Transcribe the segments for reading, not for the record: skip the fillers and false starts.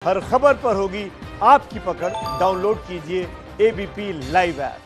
हर खबर पर होगी आपकी पकड़। डाउनलोड कीजिए एबीपी लाइव ऐप।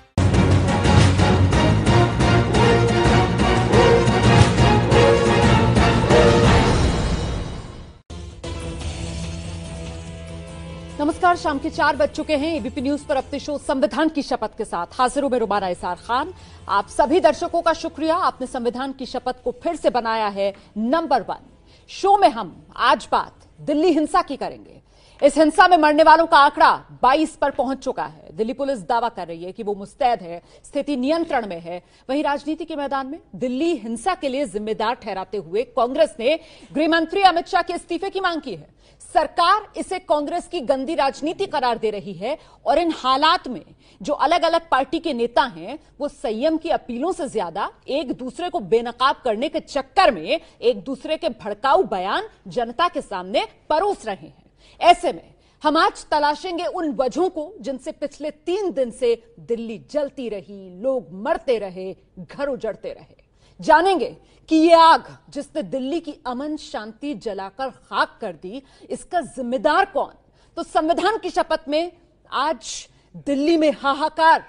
नमस्कार, शाम के 4 बज चुके हैं। एबीपी न्यूज पर अपने शो संविधान की शपथ के साथ हाजिर हूं मैं रुबाना इसार खान। आप सभी दर्शकों का शुक्रिया, आपने संविधान की शपथ को फिर से बनाया है नंबर 1। शो में हम आज बात दिल्ली हिंसा की करेंगे। इस हिंसा में मरने वालों का आंकड़ा 22 पर पहुंच चुका है। दिल्ली पुलिस दावा कर रही है कि वो मुस्तैद है, स्थिति नियंत्रण में है। वहीं राजनीति के मैदान में दिल्ली हिंसा के लिए जिम्मेदार ठहराते हुए कांग्रेस ने गृह मंत्री अमित शाह के इस्तीफे की मांग की है। सरकार इसे कांग्रेस की गंदी राजनीति करार दे रही है और इन हालात में जो अलग अलग पार्टी के नेता हैं वो संयम की अपीलों से ज्यादा एक दूसरे को बेनकाब करने के चक्कर में एक दूसरे के भड़काऊ बयान जनता के सामने परोस रहे हैं। ऐसे में हम आज तलाशेंगे उन वजहों को जिनसे पिछले 3 दिन से दिल्ली जलती रही, लोग मरते रहे, घर उजड़ते रहे। जानेंगे कि ये आग जिसने दिल्ली की अमन शांति जलाकर खाक कर दी, इसका जिम्मेदार कौन। तो संविधान की शपथ में आज दिल्ली में हाहाकार,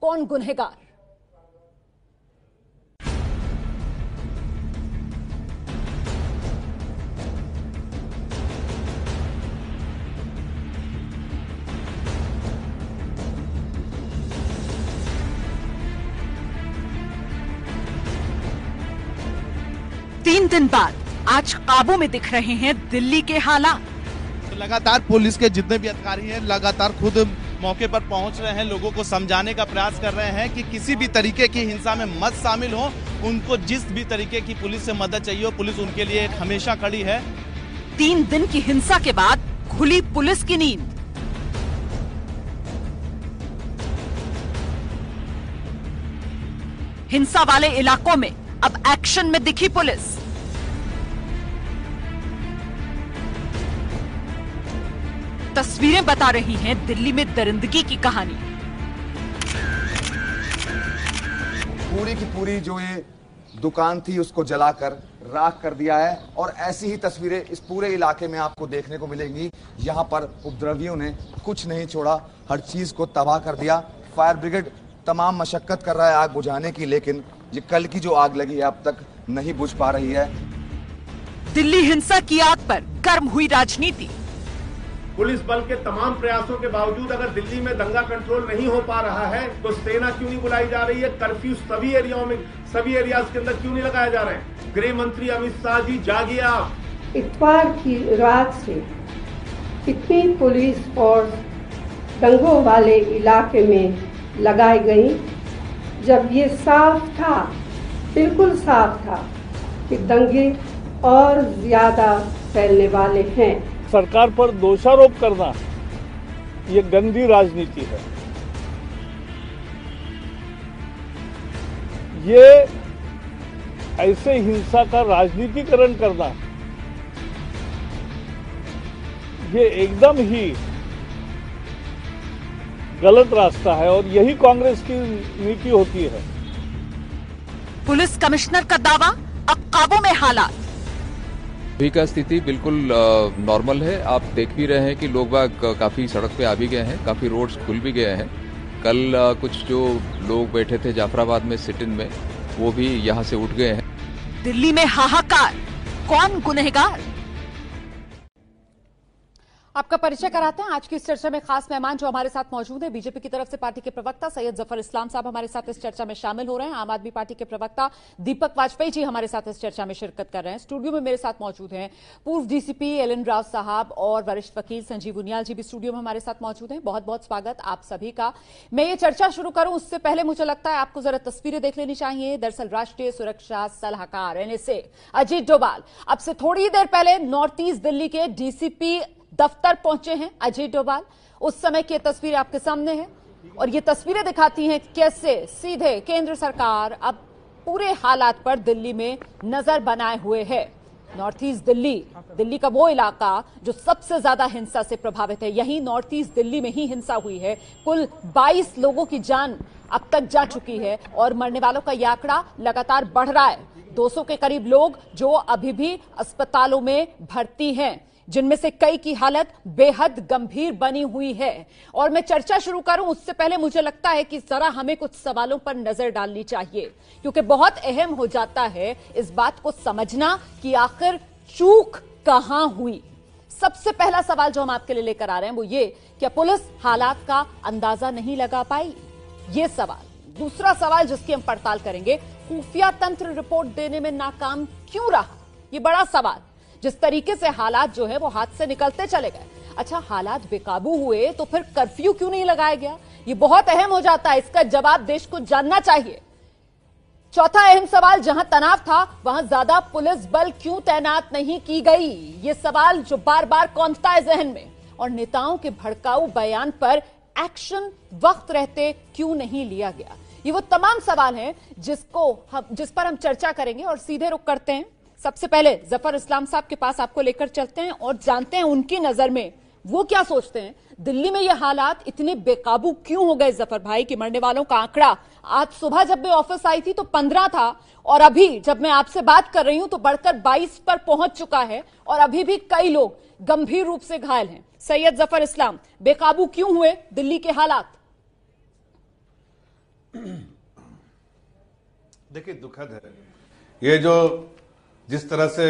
कौन गुनहगार। तीन दिन बाद आज काबू में दिख रहे हैं दिल्ली के हालात। लगातार पुलिस के जितने भी अधिकारी हैं लगातार खुद मौके पर पहुंच रहे हैं, लोगों को समझाने का प्रयास कर रहे हैं कि किसी भी तरीके की हिंसा में मत शामिल हो। उनको जिस भी तरीके की पुलिस से मदद चाहिए हो, पुलिस उनके लिए हमेशा खड़ी है। 3 दिन की हिंसा के बाद खुली पुलिस की नींद। हिंसा वाले इलाकों में अब एक्शन में दिखी पुलिस। तस्वीरें बता रही हैं दिल्ली में दरिंदगी की कहानी। पूरी की पूरी जो ये दुकान थी उसको जलाकर राख कर दिया है और ऐसी ही तस्वीरें इस पूरे इलाके में आपको देखने को मिलेंगी। यहाँ पर उपद्रवियों ने कुछ नहीं छोड़ा, हर चीज को तबाह कर दिया। फायर ब्रिगेड तमाम मशक्कत कर रहा है आग बुझाने की, लेकिन ये कल की जो आग लगी है अब तक नहीं बुझ पा रही है। दिल्ली हिंसा की आग पर गर्म हुई राजनीति। पुलिस बल के तमाम प्रयासों के बावजूद अगर दिल्ली में दंगा कंट्रोल नहीं हो पा रहा है तो सेना क्यों नहीं बुलाई जा रही है? कर्फ्यू सभी एरियाओं में, सभी एरियाज के अंदर क्यों नहीं लगाए जा रहे हैं? गृह मंत्री अमित शाह जी, जागिए आप। इतवार की रात से कितनी पुलिस फोर्स दंगों वाले इलाके में लगाई गई, जब ये साफ था, बिल्कुल साफ था कि दंगे और ज्यादा फैलने वाले हैं। सरकार पर दोषारोप करना ये गंदी राजनीति है। ये ऐसे हिंसा का राजनीतिकरण करना ये एकदम ही गलत रास्ता है और यही कांग्रेस की नीति होती है। पुलिस कमिश्नर का दावा, अब काबू में हालात। अभी का स्थिति बिल्कुल नॉर्मल है। आप देख भी रहे हैं कि लोग बाग काफी सड़क पे आ भी गए हैं, काफी रोड्स खुल भी गए हैं। कल कुछ जो लोग बैठे थे जाफराबाद में सिट इन में, वो भी यहां से उठ गए हैं। दिल्ली में हाहाकार, कौन गुनहगार। आपका परिचय कराते हैं। आज की इस चर्चा में खास मेहमान जो हमारे साथ मौजूद हैं। बीजेपी की तरफ से पार्टी के प्रवक्ता सैयद जफर इस्लाम साहब हमारे साथ इस चर्चा में शामिल हो रहे हैं। आम आदमी पार्टी के प्रवक्ता दीपक वाजपेयी जी हमारे साथ इस चर्चा में शिरकत कर रहे हैं। स्टूडियो में मेरे साथ मौजूद हैं पूर्व डीसीपी एल.एन. राव साहब और वरिष्ठ वकील संजीव उनियाल जी भी स्टूडियो में हमारे साथ मौजूद हैं। बहुत बहुत स्वागत आप सभी का। मैं ये चर्चा शुरू करूं उससे पहले मुझे लगता है आपको जरा तस्वीरें देख लेनी चाहिए। दरअसल राष्ट्रीय सुरक्षा सलाहकार एनएसए अजीत डोभाल अब से थोड़ी देर पहले नॉर्थ ईस्ट दिल्ली के डीसीपी दफ्तर पहुंचे हैं। अजीत डोभाल, उस समय की तस्वीर आपके सामने है और ये तस्वीरें दिखाती हैं कैसे सीधे केंद्र सरकार अब पूरे हालात पर दिल्ली में नजर बनाए हुए है। नॉर्थ ईस्ट दिल्ली का वो इलाका जो सबसे ज्यादा हिंसा से प्रभावित है। यही नॉर्थ ईस्ट दिल्ली में ही हिंसा हुई है। कुल 22 लोगों की जान अब तक जा चुकी है और मरने वालों का यह आंकड़ा लगातार बढ़ रहा है। 200 के करीब लोग जो अभी भी अस्पतालों में भर्ती हैं। जिनमें से कई की हालत बेहद गंभीर बनी हुई है। और मैं चर्चा शुरू करूं उससे पहले मुझे लगता है कि जरा हमें कुछ सवालों पर नजर डालनी चाहिए, क्योंकि बहुत अहम हो जाता है इस बात को समझना कि आखिर चूक कहां हुई। सबसे पहला सवाल जो हम आपके लिए लेकर आ रहे हैं वो ये, क्या पुलिस हालात का अंदाजा नहीं लगा पाई? ये सवाल। दूसरा सवाल जिसकी हम पड़ताल करेंगे, खुफिया तंत्र रिपोर्ट देने में नाकाम क्यों रहा? ये बड़ा सवाल। जिस तरीके से हालात जो है वो हाथ से निकलते चले गए, अच्छा हालात बेकाबू हुए तो फिर कर्फ्यू क्यों नहीं लगाया गया? ये बहुत अहम हो जाता है, इसका जवाब देश को जानना चाहिए। चौथा अहम सवाल, जहां तनाव था वहां ज्यादा पुलिस बल क्यों तैनात नहीं की गई? ये सवाल जो बार बार कौंधता है जहन में। और नेताओं के भड़काऊ बयान पर एक्शन वक्त रहते क्यों नहीं लिया गया? ये वो तमाम सवाल हैं जिस पर हम चर्चा करेंगे और सीधे रुख करते हैं। सबसे पहले जफर इस्लाम साहब के पास आपको लेकर चलते हैं और जानते हैं उनकी नजर में वो क्या सोचते हैं। दिल्ली में ये हालात इतने बेकाबू क्यों हो गए जफर भाई कि मरने वालों का आंकड़ा आज सुबह जब मैं ऑफिस आई थी तो 15 था और अभी जब मैं आपसे बात कर रही हूं तो बढ़कर 22 पर पहुंच चुका है और अभी भी कई लोग गंभीर रूप से घायल हैं। सैयद जफर इस्लाम, बेकाबू क्यों हुए दिल्ली के हालात? देखिए, दुखद है ये जो जिस तरह से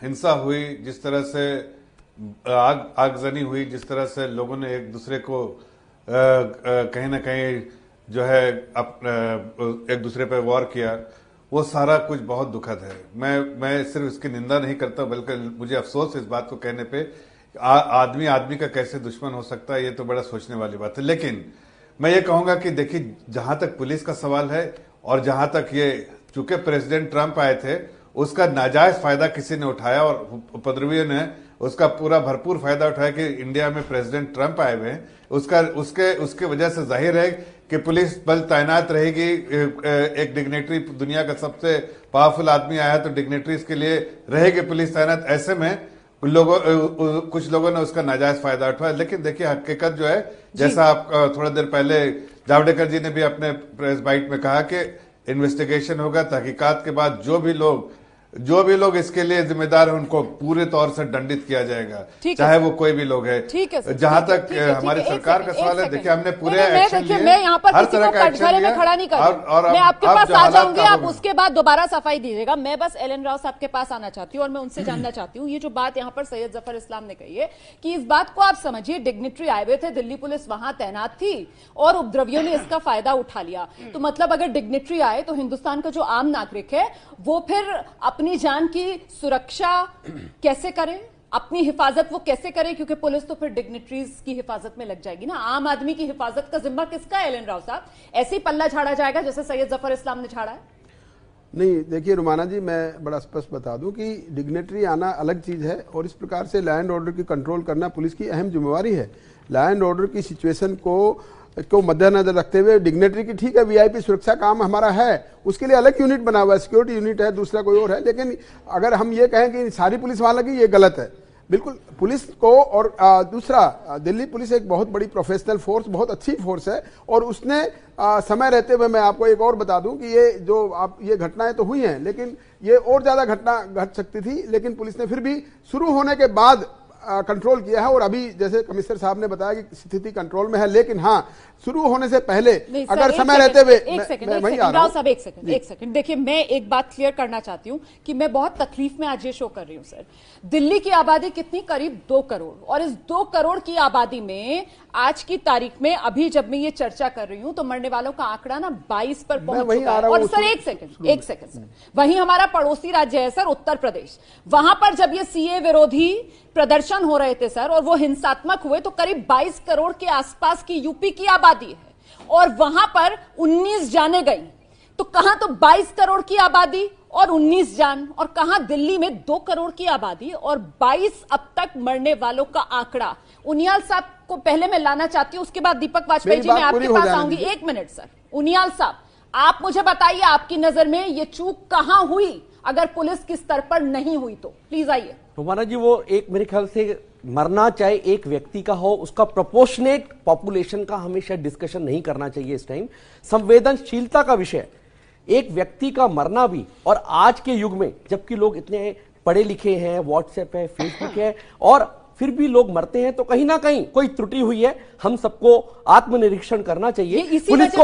हिंसा हुई, जिस तरह से आगजनी हुई, जिस तरह से लोगों ने एक दूसरे को कहीं ना कहीं जो है एक दूसरे पर वार किया, वो सारा कुछ बहुत दुखद है। मैं सिर्फ इसकी निंदा नहीं करता बल्कि मुझे अफसोस इस बात को कहने पे आदमी आदमी का कैसे दुश्मन हो सकता है, ये तो बड़ा सोचने वाली बात है। लेकिन मैं ये कहूंगा कि देखिए, जहां तक पुलिस का सवाल है और जहां तक ये, चूंकि प्रेसिडेंट ट्रंप आए थे, उसका नाजायज फायदा किसी ने उठाया और उपद्रवियों ने उसका पूरा भरपूर फायदा उठाया कि इंडिया में प्रेसिडेंट ट्रंप आए हुए हैं। उसके वजह से जाहिर है कि पुलिस बल तैनात रहेगी। एक डिग्नेटरी, दुनिया का सबसे पावरफुल आदमी आया तो डिग्नेटरीज के लिए रहेगी पुलिस तैनात। ऐसे में कुछ लोगों ने उसका नाजायज फायदा उठाया। लेकिन देखिए, हकीकत जो है, जैसा आप थोड़ा देर पहले जावड़ेकर जी ने भी अपने प्रेस बाइट में कहा कि इन्वेस्टिगेशन होगा, तहकीकात के बाद जो भी लोग इसके लिए जिम्मेदार है उनको पूरे तौर से दंडित किया जाएगा, चाहे वो कोई भी लोग है। जहां तक हमारी सरकार का सवाल है, देखिए हमने पूरे एक्शन लिए, मैं यहाँ पर हर किसी तरह को का एक्शन कटघरे में खड़ा नहीं कर रही, मैं आपके पास आ जाऊंगी, आप उसके बाद दोबारा सफाई दीजिएगा। मैं बस एलन राव साहब के पास आना चाहती हूँ और मैं उनसे जानना चाहती हूँ, ये जो बात यहाँ पर सैयद जफर इस्लाम ने कही है कि इस बात को आप समझिए, डिग्नेटरी आए हुए थे, दिल्ली पुलिस वहां तैनात थी और उपद्रवियों ने इसका फायदा उठा लिया। तो मतलब अगर डिग्नेटरी आए तो हिंदुस्तान का जो आम नागरिक है वो फिर अपनी जान की सुरक्षा कैसे करे, अपनी हिफाजत वो कैसे करे? क्योंकि पुलिस तो फिर डिग्नेटरीज की हिफाजत में लग जाएगी ना। आम आदमी की हिफाजत का जिम्मा किसका है एलन राव साहब? ऐसे ही पल्ला झाड़ा जाएगा जैसे सैयद जफर इस्लाम ने झाड़ा है? नहीं, देखिए रुमाना जी, मैं बड़ा स्पष्ट बता दूं कि डिग्नेटरी आना अलग चीज है और इस प्रकार से लॉ एंड ऑर्डर की कंट्रोल करना पुलिस की अहम जिम्मेवारी है। लॉ एंड ऑर्डर की सिचुएशन को मद्देनजर रखते हुए डिग्नेटरी की, ठीक है, वीआईपी सुरक्षा काम हमारा है, उसके लिए अलग यूनिट बना हुआ है, सिक्योरिटी यूनिट है, दूसरा कोई और है। लेकिन अगर हम ये कहें कि सारी पुलिस वहां लगी, ये गलत है। बिल्कुल पुलिस को, और दूसरा, दिल्ली पुलिस एक बहुत बड़ी प्रोफेशनल फोर्स, बहुत अच्छी फोर्स है और उसने समय रहते हुए, मैं आपको एक और बता दूं कि ये घटनाएं तो हुई हैं, लेकिन ये और ज्यादा घटना घट सकती थी, लेकिन पुलिस ने फिर भी शुरू होने के बाद कंट्रोल किया है। और अभी जैसे कमिश्नर साहब ने बताया कि स्थिति कंट्रोल में है, लेकिन हाँ, शुरू होने से पहले अगर समय रहते हुए, एक सेकंड देखिए, मैं एक बात क्लियर करना चाहती हूं कि मैं बहुत तकलीफ में आज ये शो कर रही हूं सर। दिल्ली की आबादी कितनी? करीब 2 करोड़, और इस 2 करोड़ की आबादी में आज की तारीख में, अभी जब मैं ये चर्चा कर रही हूं तो मरने वालों का आंकड़ा ना 22 पर पहुंच चुका है। और सर एक सेकंड, वहीं हमारा पड़ोसी राज्य है सर, उत्तर प्रदेश। वहां पर जब ये सीए विरोधी प्रदर्शन हो रहे थे सर और वो हिंसात्मक हुए तो करीब 22 करोड़ के आसपास की यूपी की आबादी है और वहां पर 19 जाने गई। तो कहां तो 22 करोड़ की आबादी और 19 जान, और कहां दिल्ली में 2 करोड़ की आबादी और 22 अब तक मरने वालों का आंकड़ा। उनियाल साहब को पहले मैं लाना चाहती हूं, उसके बाद दीपक वाजपेयी जी, मैं आपके पास आऊंगी। 1 मिनट सर, उनियाल साहब, आप मुझे बताइए, आपकी नजर में ये चूक कहां हुई? अगर पुलिस की स्तर पर नहीं हुई तो प्लीज आइए। रोमाना जी, वो एक मेरे ख्याल से मरना चाहे एक व्यक्ति का हो, उसका प्रोपोर्शनेट पॉपुलेशन का हमेशा डिस्कशन नहीं करना चाहिए इस टाइम। संवेदनशीलता का विषय, एक व्यक्ति का मरना भी, और आज के युग में जबकि लोग इतने पढ़े लिखे हैं, व्हाट्सएप है, फेसबुक है, और फिर भी लोग मरते हैं, तो कहीं ना कहीं कोई त्रुटि हुई है। हम सबको आत्मनिरीक्षण करना चाहिए, पुलिस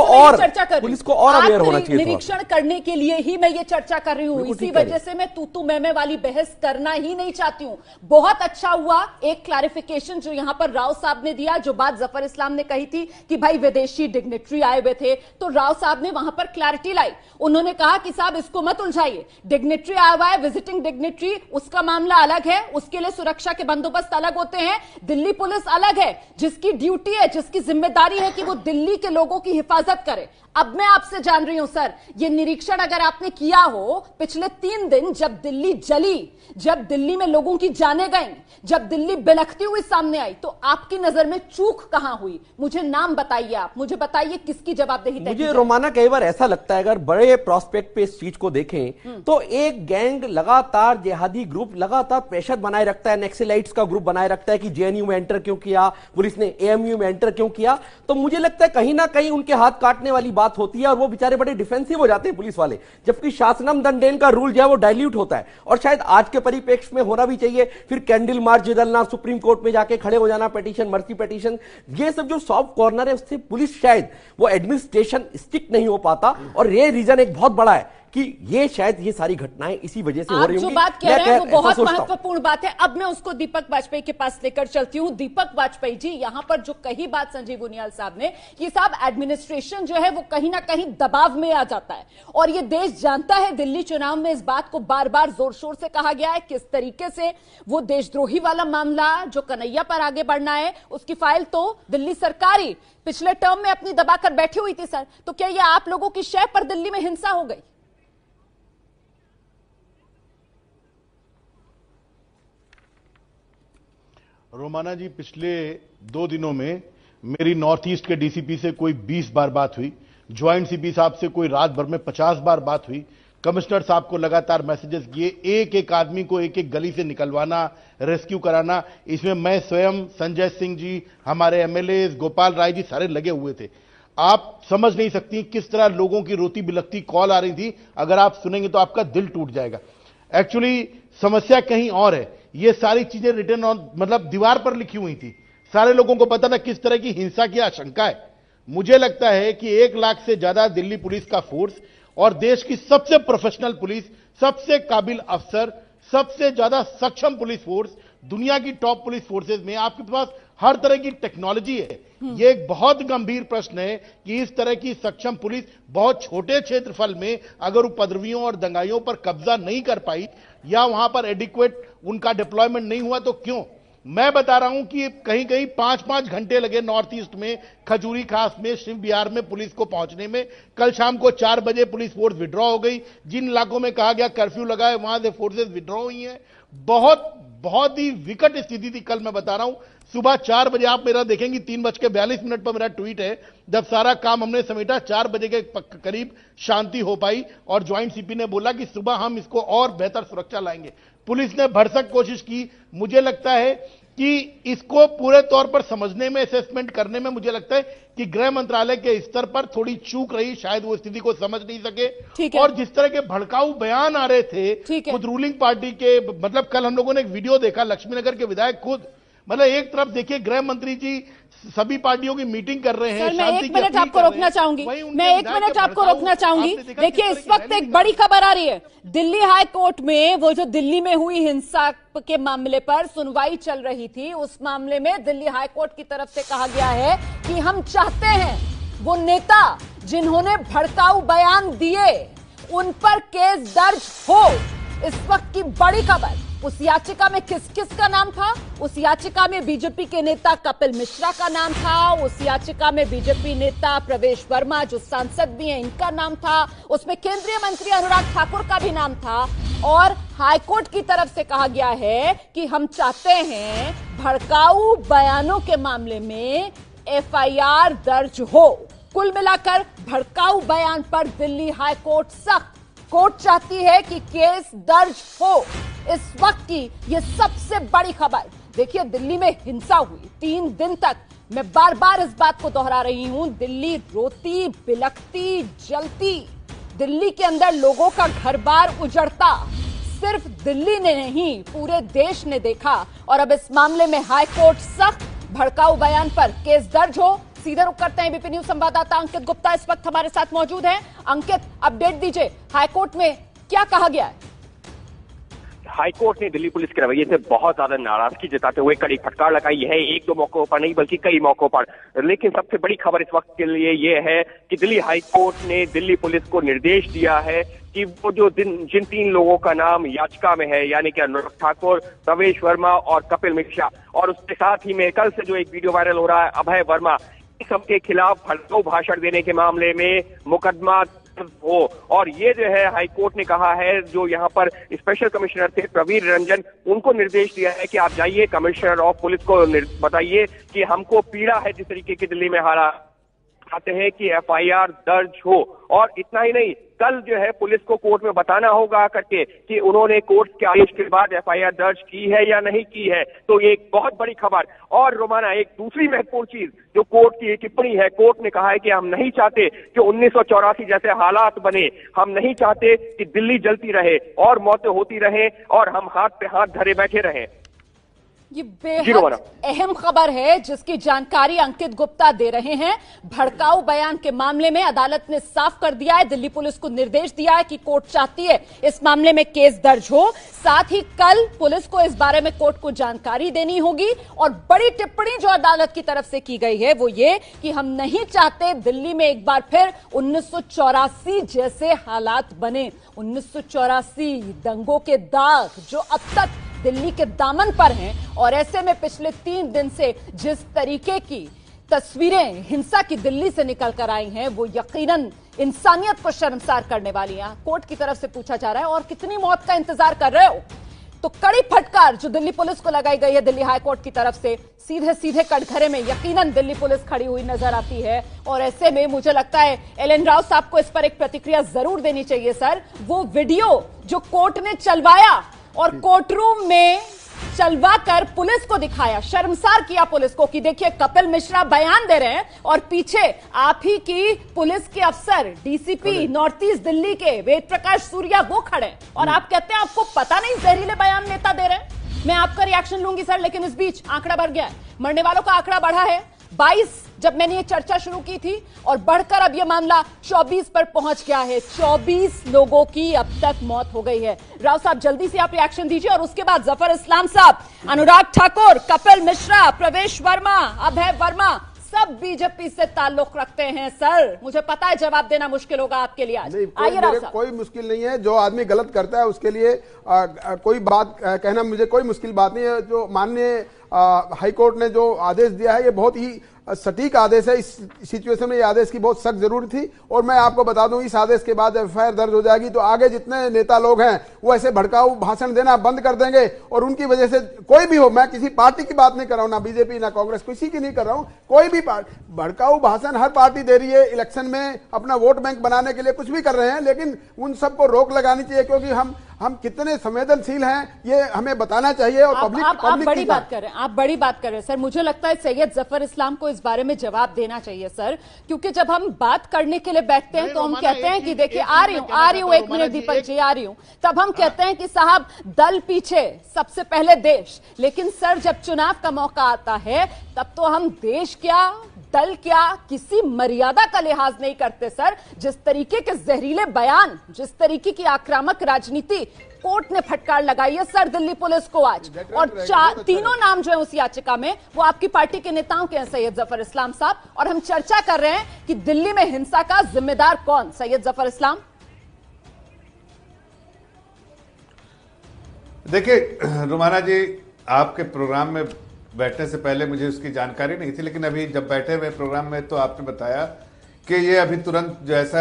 को और अवेयर होना चाहिए। निरीक्षण करने के लिए ही मैं ये चर्चा कर रही हूँ, इसी वजह से मैं तू मैं वाली बहस करना ही नहीं चाहती हूँ। बहुत अच्छा हुआ एक क्लैरिफिकेशन जो यहाँ पर राव साहब ने दिया, जो बात जफर इस्लाम ने कही थी कि भाई विदेशी डिग्नेटरी आए हुए थे, तो राव साहब ने वहां पर क्लैरिटी लाई। उन्होंने कहा कि साहब इसको मत उलझाइए, डिग्नेटरी आया हुआ है, विजिटिंग डिग्नेटरी, उसका मामला अलग है, उसके लिए सुरक्षा के बंदोबस्त अलग होते हैं। दिल्ली पुलिस अलग है, जिसकी ड्यूटी है, जिसकी जिम्मेदारी है कि वो दिल्ली के लोगों की हिफाजत करे। अब मैं आपसे जान रही हूं सर, ये निरीक्षण अगर आपने किया हो पिछले 3 दिन, जब दिल्ली जली, जब दिल्ली में लोगों की जानें गईं, जब दिल्ली बिलखती हुई सामने आई, तो आपकी नजर में चूक कहां हुई? मुझे नाम बताइए, आप मुझे बताइए किसकी जवाबदेही? मुझे रोमाना कई बार ऐसा लगता है, अगर बड़े प्रोस्पेक्ट पे इस चीज को देखें तो एक गैंग लगातार, जिहादी ग्रुप लगातार प्रेशर बनाए रखता है, नक्सलाइट्स का ग्रुप बनाए रखता है कि जेएनयू में एंटर क्यों किया, पुलिस ने एएमयू में एंटर क्यों किया। तो मुझे लगता है कहीं ना कहीं उनके हाथ काटने वाली बात होती है और वो बेचारे बड़े डिफेंसिव हो जाते हैं पुलिस वाले, जबकि शासनम दंडेन का रूल जो है वो डाइल्यूट होता है। और शायद आज के परिप्रेक्ष्य में होना भी चाहिए। फिर कैंडल मार्च जलना, सुप्रीम कोर्ट में जाके खड़े हो जाना, पिटीशन, मर्सी पिटीशन, ये सब जो सॉफ्ट कॉर्नर है उससे पुलिस शायद वो एडमिनिस्ट्रेशन स्टिक नहीं हो पाता। और ये रीजन एक बहुत बड़ा है कि ये शायद ये सारी घटनाएं इसी वजह से हो रही होंगी। जो बात कह रहे हैं वो बहुत महत्वपूर्ण बात है। अब मैं उसको दीपक वाजपेयी के पास लेकर चलती हूं। दीपक वाजपेयी जी, यहां पर जो कही बात संजीव गुनियाल साहब ने कि साहब एडमिनिस्ट्रेशन जो है वो कहीं ना कहीं दबाव में आ जाता है, और ये देश जानता है, दिल्ली चुनाव में इस बात को बार बार जोर शोर से कहा गया है किस तरीके से वो देशद्रोही वाला मामला जो कन्हैया पर आगे बढ़ना है, उसकी फाइल तो दिल्ली सरकार ही पिछले टर्म में अपनी दबाकर बैठी हुई थी सर। तो क्या ये आप लोगों की शय पर दिल्ली में हिंसा हो गई? रोमाना जी, पिछले 2 दिनों में मेरी नॉर्थ ईस्ट के डीसीपी से कोई 20 बार बात हुई, ज्वाइंट सीपी साहब से कोई रात भर में 50 बार बात हुई, कमिश्नर साहब को लगातार मैसेजेस किए, एक एक आदमी को एक एक गली से निकलवाना, रेस्क्यू कराना। इसमें मैं स्वयं, संजय सिंह जी, हमारे एमएलए, गोपाल राय जी, सारे लगे हुए थे। आप समझ नहीं सकती किस तरह लोगों की रोती बिलखती कॉल आ रही थी। अगर आप सुनेंगे तो आपका दिल टूट जाएगा। एक्चुअली समस्या कहीं और है। ये सारी चीजें रिटर्न ऑन, मतलब दीवार पर लिखी हुई थी। सारे लोगों को पता था किस तरह की हिंसा की आशंका है। मुझे लगता है कि 1 लाख से ज्यादा दिल्ली पुलिस का फोर्स और देश की सबसे प्रोफेशनल पुलिस, सबसे काबिल अफसर, सबसे ज्यादा सक्षम पुलिस फोर्स, दुनिया की टॉप पुलिस फोर्सेज में आपके पास हर तरह की टेक्नोलॉजी है। ये एक बहुत गंभीर प्रश्न है कि इस तरह की सक्षम पुलिस बहुत छोटे क्षेत्रफल में अगर उपद्रवियों और दंगाइयों पर कब्जा नहीं कर पाई या वहां पर एडिक्वेट उनका डिप्लॉयमेंट नहीं हुआ तो क्यों? मैं बता रहा हूं कि कहीं कहीं 5-5 घंटे लगे नॉर्थ ईस्ट में, खजूरी खास में, शिव बिहार में पुलिस को पहुंचने में। कल शाम को 4 बजे पुलिस फोर्स विड्रॉ हो गई। जिन इलाकों में कहा गया कर्फ्यू लगा है वहां से फोर्सेस विड्रॉ हुई हैं। बहुत ही विकट स्थिति थी। कल मैं बता रहा हूं सुबह 4 बजे, आप मेरा देखेंगी 3:42 पर मेरा ट्वीट है, जब सारा काम हमने समेटा 4 बजे के करीब शांति हो पाई और ज्वाइंट सीपी ने बोला कि सुबह हम इसको और बेहतर सुरक्षा लाएंगे। पुलिस ने भरसक कोशिश की। मुझे लगता है कि इसको पूरे तौर पर समझने में, असेसमेंट करने में, मुझे लगता है कि गृह मंत्रालय के स्तर पर थोड़ी चूक रही। शायद वो स्थिति को समझ नहीं सके। और जिस तरह के भड़काऊ बयान आ रहे थे खुद रूलिंग पार्टी के, मतलब कल हम लोगों ने एक वीडियो देखा, लक्ष्मीनगर के विधायक खुद, मतलब एक तरफ देखिए गृह मंत्री जी सभी पार्टियों की मीटिंग कर रहे हैं। मैं 1 मिनट आपको रोकना चाहूंगी, मैं 1 मिनट आपको रोकना चाहूंगी। देखिए इस वक्त एक बड़ी खबर आ रही है। दिल्ली हाई कोर्ट में वो जो दिल्ली में हुई हिंसा के मामले पर सुनवाई चल रही थी, उस मामले में दिल्ली हाई कोर्ट की तरफ से कहा गया है कि हम चाहते हैं वो नेता जिन्होंने भड़काऊ बयान दिए उन पर केस दर्ज हो। इस वक्त की बड़ी खबर, उस याचिका में किस किस का नाम था? उस याचिका में बीजेपी के नेता कपिल मिश्रा का नाम था। उस याचिका में बीजेपी नेता प्रवेश वर्मा जो सांसद भी हैं इनका नाम था। उसमें केंद्रीय मंत्री अनुराग ठाकुर का भी नाम था। और हाईकोर्ट की तरफ से कहा गया है कि हम चाहते हैं भड़काऊ बयानों के मामले में एफआईआर दर्ज हो। कुल मिलाकर भड़काऊ बयान पर दिल्ली हाईकोर्ट सख्त, कोर्ट चाहती है कि केस दर्ज हो। इस वक्त की यह सबसे बड़ी खबर। देखिए दिल्ली में हिंसा हुई 3 दिन तक, मैं बार बार इस बात को दोहरा रही हूं, दिल्ली रोती बिलखती जलती, दिल्ली के अंदर लोगों का घर बार उजड़ता, सिर्फ दिल्ली ने नहीं पूरे देश ने देखा। और अब इस मामले में हाईकोर्ट सख्त, भड़काऊ बयान पर केस दर्ज हो। सीधे रुक करते हैं एबीपी न्यूज संवाददाता अंकित गुप्ता इस वक्त हमारे साथ मौजूद हैं। अंकित, अपडेट दीजिए, हाईकोर्ट में क्या कहा गया है? हाईकोर्ट ने दिल्ली पुलिस के रवैये से बहुत ज्यादा नाराजगी जताते हुए कड़ी फटकार लगाई है, एक दो मौकों पर नहीं बल्कि कई मौकों पर। लेकिन सबसे बड़ी खबर इस वक्त के लिए ये है कि दिल्ली हाईकोर्ट ने दिल्ली पुलिस को निर्देश दिया है कि वो जो जिन 3 लोगों का नाम याचिका में है, यानी कि अनुराग ठाकुर, प्रवेश वर्मा और कपिल मिश्रा, और उसके साथ ही में कल से जो एक वीडियो वायरल हो रहा है अभय वर्मा, इस सबके खिलाफ भड़काऊ भाषण देने के मामले में मुकदमा हो। और ये जो है हाईकोर्ट ने कहा है, जो यहाँ पर स्पेशल कमिश्नर थे प्रवीर रंजन, उनको निर्देश दिया है कि आप जाइए कमिश्नर ऑफ पुलिस को बताइए कि हमको पीड़ा है जिस तरीके की दिल्ली में हालात आते हैं कि एफआईआर दर्ज हो। और इतना ही नहीं, कल जो है पुलिस को कोर्ट में बताना होगा करके कि उन्होंने कोर्ट के आदेश के बाद एफआईआर दर्ज की है या नहीं की है। तो ये एक बहुत बड़ी खबर। और रोमाना, एक दूसरी महत्वपूर्ण चीज जो कोर्ट की टिप्पणी है, कोर्ट ने कहा है कि हम नहीं चाहते कि 1984 जैसे हालात बने, हम नहीं चाहते कि दिल्ली जलती रहे और मौतें होती रहे और हम हाथ पे हाथ धरे बैठे रहें। ये बेहद अहम खबर है जिसकी जानकारी अंकित गुप्ता दे रहे हैं। भड़काऊ बयान के मामले में अदालत ने साफ कर दिया है, दिल्ली पुलिस को निर्देश दिया है कि कोर्ट चाहती है इस मामले में केस दर्ज हो। साथ ही कल पुलिस को इस बारे में कोर्ट को जानकारी देनी होगी। और बड़ी टिप्पणी जो अदालत की तरफ से की गई है वो ये कि हम नहीं चाहते दिल्ली में एक बार फिर 1984 जैसे हालात बने। 1984 दंगों के दाग जो अब तक दिल्ली के दामन पर हैं, और ऐसे में पिछले 3 दिन से जिस तरीके की तस्वीरें हिंसा की दिल्ली से निकल कर आई हैं वो यकीनन इंसानियत को शर्मसार करने वाली हैं। कोर्ट की तरफ से पूछा जा रहा है, और कितनी मौत का इंतजार कर रहे हो? तो कड़ी फटकार जो दिल्ली पुलिस को लगाई गई है दिल्ली हाईकोर्ट की तरफ से, सीधे सीधे कटघरे में यकीनन दिल्ली पुलिस खड़ी हुई नजर आती है। और ऐसे में मुझे लगता है एल.एन. राव साहब को इस पर एक प्रतिक्रिया जरूर देनी चाहिए। सर, वो वीडियो जो कोर्ट ने चलवाया और कोर्ट रूम में चलवा कर पुलिस को दिखाया, शर्मसार किया पुलिस को कि देखिए कपिल मिश्रा बयान दे रहे हैं और पीछे आप ही की पुलिस के अफसर डीसीपी नॉर्थ ईस्ट दिल्ली के वेद प्रकाश सूर्या वो खड़े और आप कहते हैं आपको पता नहीं जहरीले बयान नेता दे रहे हैं। मैं आपका रिएक्शन लूंगी सर, लेकिन इस बीच आंकड़ा बढ़ गया है, मरने वालों का आंकड़ा बढ़ा है 22 जब मैंने ये चर्चा शुरू की थी, और बढ़कर अब ये मामला 24 पर पहुंच गया है। 24 लोगों की अब तक मौत हो गई है। राव साहब जल्दी से आप रिएक्शन दीजिए, और उसके बाद जफर इस्लाम साहब, अनुराग ठाकुर, कपिल मिश्रा, प्रवेश वर्मा, अभय वर्मा सब बीजेपी से ताल्लुक रखते हैं। सर, मुझे पता है जवाब देना मुश्किल होगा आपके लिए आज। आइए राव साहब। कोई मुश्किल नहीं है, जो आदमी गलत करता है उसके लिए कोई बात कहना मुझे कोई मुश्किल बात नहीं है। जो माननीय हाईकोर्ट ने जो आदेश दिया है ये बहुत ही सटीक आदेश है। इस सिचुएशन में ये आदेश की बहुत सख्त जरूरत थी। और मैं आपको बता दूं, इस आदेश के बाद एफआईआर दर्ज हो जाएगी तो आगे जितने नेता लोग हैं वो ऐसे भड़काऊ भाषण देना बंद कर देंगे, और उनकी वजह से कोई भी हो, मैं किसी पार्टी की बात नहीं कर रहा हूं, ना बीजेपी ना कांग्रेस, किसी की नहीं कर रहा हूं, कोई भी भड़काऊ भाषण हर पार्टी दे रही है इलेक्शन में अपना वोट बैंक बनाने के लिए, कुछ भी कर रहे हैं, लेकिन उन सबको रोक लगानी चाहिए, क्योंकि हम कितने संवेदनशील हैं ये हमें बताना चाहिए। और आप बड़ी बात कर रहे हैं, आप बड़ी बात कर रहे हैं सर। मुझे लगता है सैयद जफर इस्लाम को इस बारे में जवाब देना चाहिए सर, क्योंकि जब हम बात करने के लिए बैठते हैं तो हम कहते हैं कि देखिए आ रही हूं 1 मिनट दीपक जी, आ रही हूं, तब हम कहते हैं कि साहब दल पीछे सबसे पहले देश। लेकिन सर जब चुनाव का मौका आता है तब तो हम देश क्या दल क्या किसी मर्यादा का लिहाज नहीं करते सर। जिस तरीके के जहरीले बयान, जिस तरीके की आक्रामक राजनीति कोर्ट ने फटकार लगाई है सर दिल्ली पुलिस को आज, और 3 नाम जो है उस याचिका में वो आपकी पार्टी के नेताओं के हैं, सैयद जफर इस्लाम साहब। और हम चर्चा कर रहे हैं कि दिल्ली में हिंसा का जिम्मेदार कौन, सैयद जफर इस्लाम। देखिए रुमाना जी, आपके प्रोग्राम में बैठने से पहले मुझे उसकी जानकारी नहीं थी, लेकिन अभी जब बैठे हुए प्रोग्राम में तो आपने बताया कि ये अभी तुरंत जो ऐसा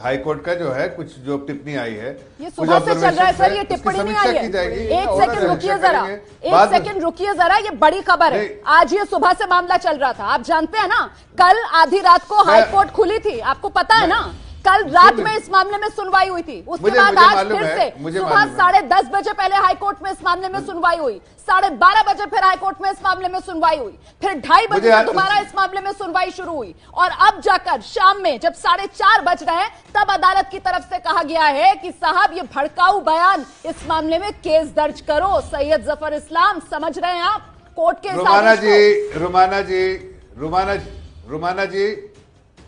हाई कोर्ट का जो है कुछ जो टिप्पणी आई है, ये सुबह से चल रहा है सर, ये टिप्पणी नहीं आई है। एक सेकंड रुकिए जरा, एक सेकंड रुकिए जरा, ये बड़ी खबर है। आज ये सुबह से मामला चल रहा था, आप जानते हैं ना, कल आधी रात को हाई कोर्ट खुली थी, आपको पता है ना, कल रात में इस मामले में सुनवाई हुई थी, उसके बाद आज फिर से सुबह 10:30 बजे पहले हाईकोर्ट में इस मामले में सुनवाई हुई, 12:30 बजे फिर हाईकोर्ट में इस मामले में सुनवाई हुई, फिर 2:30 बजे दोबारा इस मामले में सुनवाई शुरू हुई और अब जाकर शाम में जब 4:30 बज रहे हैं तब अदालत की तरफ से कहा गया है कि साहब ये भड़काऊ बयान, इस मामले में केस दर्ज करो। सैयद जफर इस्लाम, समझ रहे हैं आप कोर्ट के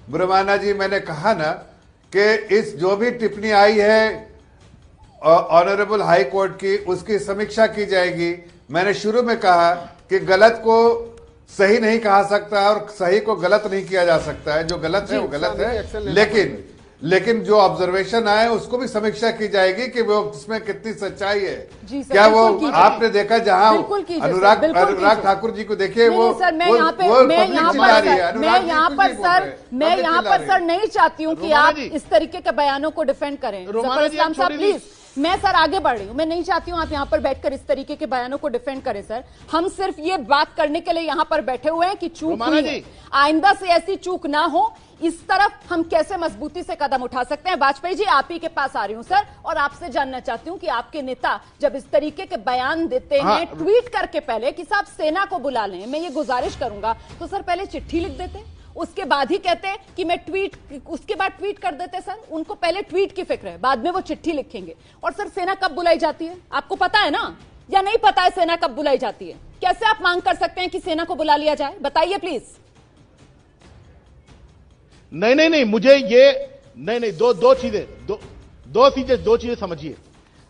रुमाना जी मैंने कहा ना कि इस जो भी टिप्पणी आई है ऑनरेबल हाई कोर्ट की, उसकी समीक्षा की जाएगी। मैंने शुरू में कहा कि गलत को सही नहीं कहा सकता और सही को गलत नहीं किया जा सकता है, जो गलत है वो गलत है, लेकिन जो ऑब्जर्वेशन आए उसको भी समीक्षा की जाएगी कि वो उसमें कितनी सच्चाई है। क्या वो आपने देखा जहां अनुराग ठाकुर जी को देखिए, वो मैं यहाँ पर सर नहीं चाहती हूँ कि आप इस तरीके के बयानों को डिफेंड करें। जफर इस्लाम साहब प्लीज, मैं सर आगे बढ़ रही हूं, मैं नहीं चाहती हूं आप यहां पर बैठकर इस तरीके के बयानों को डिफेंड करें सर। हम सिर्फ ये बात करने के लिए यहां पर बैठे हुए हैं कि चूक हुई है, आइंदा से ऐसी चूक ना हो, इस तरफ हम कैसे मजबूती से कदम उठा सकते हैं। वाजपेयी जी, आप ही के पास आ रही हूं सर, और आपसे जानना चाहती हूं कि आपके नेता जब इस तरीके के बयान देते हैं ट्वीट करके पहले कि साहब सेना को बुला लें, मैं ये गुजारिश करूंगा, तो सर पहले चिट्ठी लिख देते, उसके बाद ही कहते कि मैं ट्वीट, उसके बाद ट्वीट कर देते। सर उनको पहले ट्वीट की फिक्र है, बाद में वो चिट्ठी लिखेंगे। और सर सेना कब बुलाई जाती है आपको पता है ना, या नहीं पता है सेना कब बुलाई जाती है? कैसे आप मांग कर सकते हैं कि सेना को बुला लिया जाए, बताइए प्लीज। नहीं मुझे ये नहीं दो चीजें समझिए।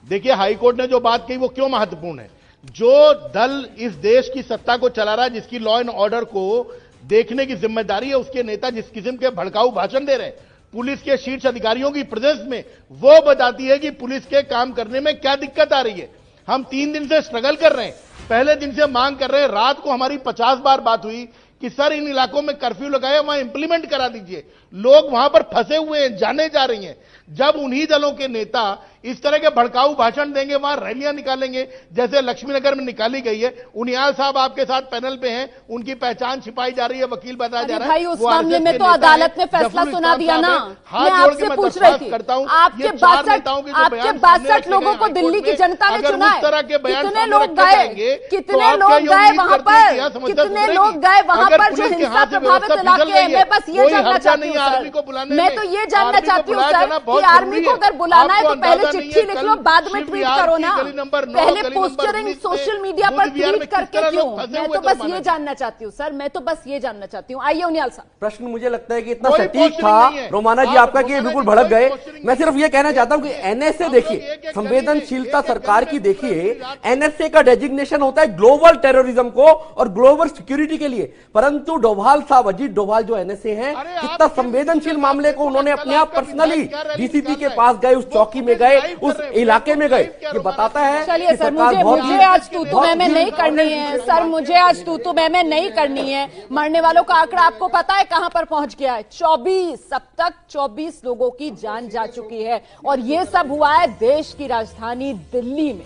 देखिए हाईकोर्ट ने जो बात कही वो क्यों महत्वपूर्ण है। जो दल इस देश की सत्ता को चला रहा है, जिसकी लॉ एंड ऑर्डर को देखने की जिम्मेदारी है, उसके नेता जिस किस्म के भड़काऊ भाषण दे रहे हैं पुलिस के शीर्ष अधिकारियों की प्रेजेंस में, वो बताती है कि पुलिस के काम करने में क्या दिक्कत आ रही है। हम 3 दिन से स्ट्रगल कर रहे हैं, पहले दिन से मांग कर रहे हैं, रात को हमारी 50 बार बात हुई कि सर इन इलाकों में कर्फ्यू लगाया, वहां इंप्लीमेंट करा दीजिए। लोग वहां पर फंसे हुए हैं, जाने जा रही हैं। जब उन्हीं दलों के नेता इस तरह के भड़काऊ भाषण देंगे, वहां रैलियां निकालेंगे जैसे लक्ष्मीनगर में निकाली गई है। उनियाल साहब आपके साथ पैनल पे हैं, उनकी पहचान छिपाई जा रही है, वकील बताया जा रहा है। भाई उस मामले में तो अदालत ने फैसला सुना दिया ना। मैं आपसे पूछ रही थी, आपके 62 लोगों को दिल्ली की जनता ने चुना है, कितने लोग गए, कितने लोग गए वहां पर, कितने लोग गए वहां पर जो हिंसा प्रभावित इलाके हैं? मैं बस ये जानना चाहती हूँ सर, मैं तो ये जानना चाहती हूँ सर कि आर्मी को अगर बुलाना है तो पहले चिट्ठी लिख लो, बाद में ट्वीट करो ना, पहले पोस्टरिंग सोशल मीडिया पर ट्वीट करके क्यों? मैं तो बस ये जानना चाहती हूँ सर, मैं तो बस ये जानना चाहती हूँ। आइए उनियाल साहब। प्रश्न मुझे लगता है कि इतना सटीक था रोमाना जी आपका कि बिल्कुल भड़क गए। मैं सिर्फ ये कहना चाहता हूं कि एनएसए देखिए, संवेदनशीलता सरकार की देखिए, एनएसए का डेजिग्नेशन होता है ग्लोबल टेररिज्म को और ग्लोबल सिक्योरिटी के लिए, परंतु डोभाल साहब, अजीत डोभाल जो एनएसए हैं, कितना संवेदनशील मामले को उन्होंने अपने आप पर्सनली डीसीपी के पास गए, उस चौकी में गए, उस इलाके में गए। ये बताता है। चलिए सर, मुझे आज तू मैं नहीं करनी है सर, मुझे आज तू मैं नहीं करनी है। मरने वालों का आंकड़ा आपको पता है कहां पर पहुंच गया है? 24। अब तक 24 लोगों की जान जा चुकी है और ये सब हुआ है देश की राजधानी दिल्ली में।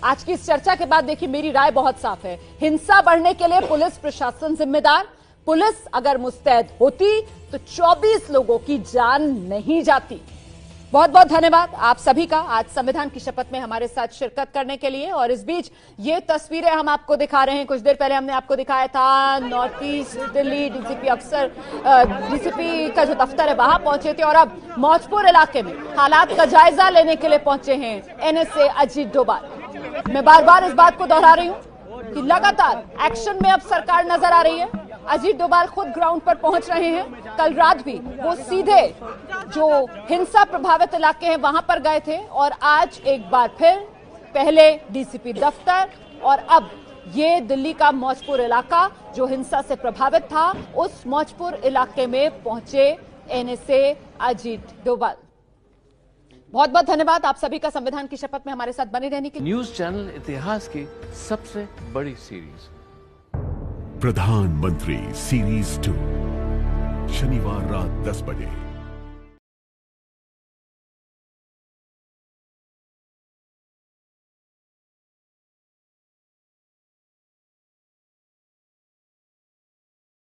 आज की इस चर्चा के बाद देखिए मेरी राय बहुत साफ है, हिंसा बढ़ने के लिए पुलिस प्रशासन जिम्मेदार। पुलिस अगर मुस्तैद होती तो 24 लोगों की जान नहीं जाती। बहुत बहुत धन्यवाद आप सभी का आज संविधान की शपथ में हमारे साथ शिरकत करने के लिए। और इस बीच ये तस्वीरें हम आपको दिखा रहे हैं, कुछ देर पहले हमने आपको दिखाया था नॉर्थ ईस्ट दिल्ली डीसीपी का जो दफ्तर है वहां पहुंचे थे और अब मौजपुर इलाके में हालात का जायजा लेने के लिए पहुंचे हैं एनएसए अजीत डोभाल। मैं बार बार इस बात को दोहरा रही हूं कि लगातार एक्शन में अब सरकार नजर आ रही है। अजीत डोभाल खुद ग्राउंड पर पहुंच रहे हैं। कल रात भी वो सीधे जो हिंसा प्रभावित इलाके हैं वहां पर गए थे और आज एक बार फिर पहले डीसीपी दफ्तर और अब ये दिल्ली का मौजपुर इलाका जो हिंसा से प्रभावित था, उस मौजपुर इलाके में पहुंचे एनएसए अजीत डोभाल। बहुत बहुत धन्यवाद आप सभी का संविधान की शपथ में हमारे साथ बने रहने के लिए। न्यूज चैनल इतिहास की सबसे बड़ी सीरीज प्रधानमंत्री सीरीज 2 शनिवार रात 10 बजे।